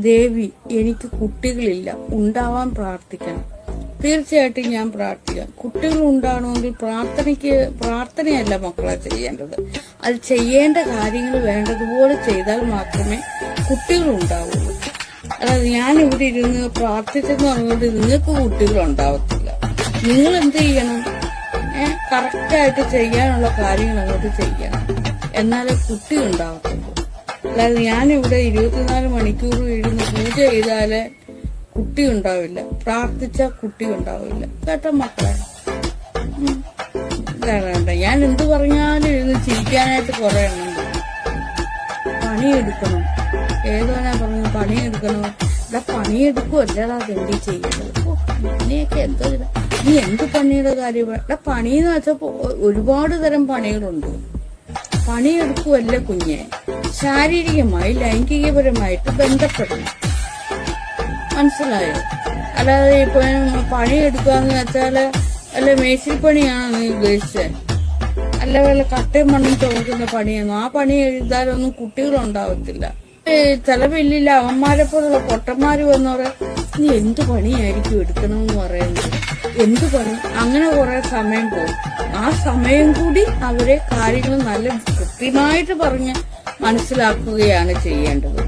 ദേവി, എനിക്ക് കുട്ടികളില്ല, ഉണ്ടാവാൻ പ്രാർത്ഥിക്കണം. തീർച്ചയായിട്ടും ഞാൻ പ്രാർത്ഥിക്കാം. കുട്ടികൾ ഉണ്ടാകണമെങ്കിൽ പ്രാർത്ഥനയല്ല മക്കളെ ചെയ്യേണ്ടത്. അത് ചെയ്യേണ്ട കാര്യങ്ങൾ വേണ്ടതുപോലെ ചെയ്താൽ മാത്രമേ കുട്ടികൾ ഉണ്ടാവുള്ളൂ. അതായത് ഞാൻ ഇവിടെ ഇരുന്ന് പ്രാർത്ഥിച്ചെന്ന് പറഞ്ഞുകൊണ്ട് നിങ്ങൾക്ക് കുട്ടികൾ ഉണ്ടാവത്തില്ല. നിങ്ങൾ എന്ത് ചെയ്യണം? കറക്റ്റായിട്ട് ചെയ്യാനുള്ള കാര്യങ്ങൾ അങ്ങോട്ട് ചെയ്യണം, എന്നാലേ കുട്ടി ഉണ്ടാവത്തുള്ളൂ. അല്ലാതെ ഞാനിവിടെ 24 മണിക്കൂർ ഇരുന്ന് പൂജ ചെയ്താല് കുട്ടി ഉണ്ടാവില്ല, പ്രാർത്ഥിച്ച കുട്ടി ഉണ്ടാവില്ല. കേട്ടോ മക്കളെ? ഞാൻ എന്ത് പറഞ്ഞാലും ഇരുന്ന് ചിരിക്കാനായിട്ട് കുറെ എണ്ണുണ്ട്. പണിയെടുക്കണം, ഏതോനാ പറഞ്ഞു പണിയെടുക്കണം. ഇവിടെ പണിയെടുക്കുമല്ലടാ തെണ്ടി ചെയ്യുന്നത്. പണിയൊക്കെ എന്തോ നീ എന്ത് പണിയുടെ കാര്യം? ഇവിടെ പണിന്ന് വെച്ചപ്പോ ഒരുപാട് തരം പണികളുണ്ട്. പണിയെടുക്കുമല്ല കുഞ്ഞെ, ശാരീരികമായി ലൈംഗികപരമായിട്ട് ബന്ധപ്പെടണം. മനസ്സിലായോ? അല്ലാതെ ഇപ്പൊ പണിയെടുക്കാന്ന് വെച്ചാല് അല്ല മേശിരിപ്പണിയാണോ നീ ഉദ്ദേശിച്ചത്? അല്ല വല്ല കട്ടയും മണ്ണും തുറക്കുന്ന പണിയാണോ? ആ പണി എഴുതാലൊന്നും കുട്ടികളുണ്ടാവത്തില്ല. ചെലവില്ല. അവന്മാരെ പോലുള്ള പൊട്ടന്മാര് വന്നവരെ നീ എന്ത് പണിയായിരിക്കും എടുക്കണമെന്ന് പറയുന്നത്? എന്ത് പണി? അങ്ങനെ കുറെ സമയം പോകും. ആ സമയം കൂടി അവരെ കാര്യങ്ങൾ നല്ല കൃത്യമായിട്ട് പറഞ്ഞ് മനസ്സിലാക്കുകയാണ് ചെയ്യേണ്ടത്.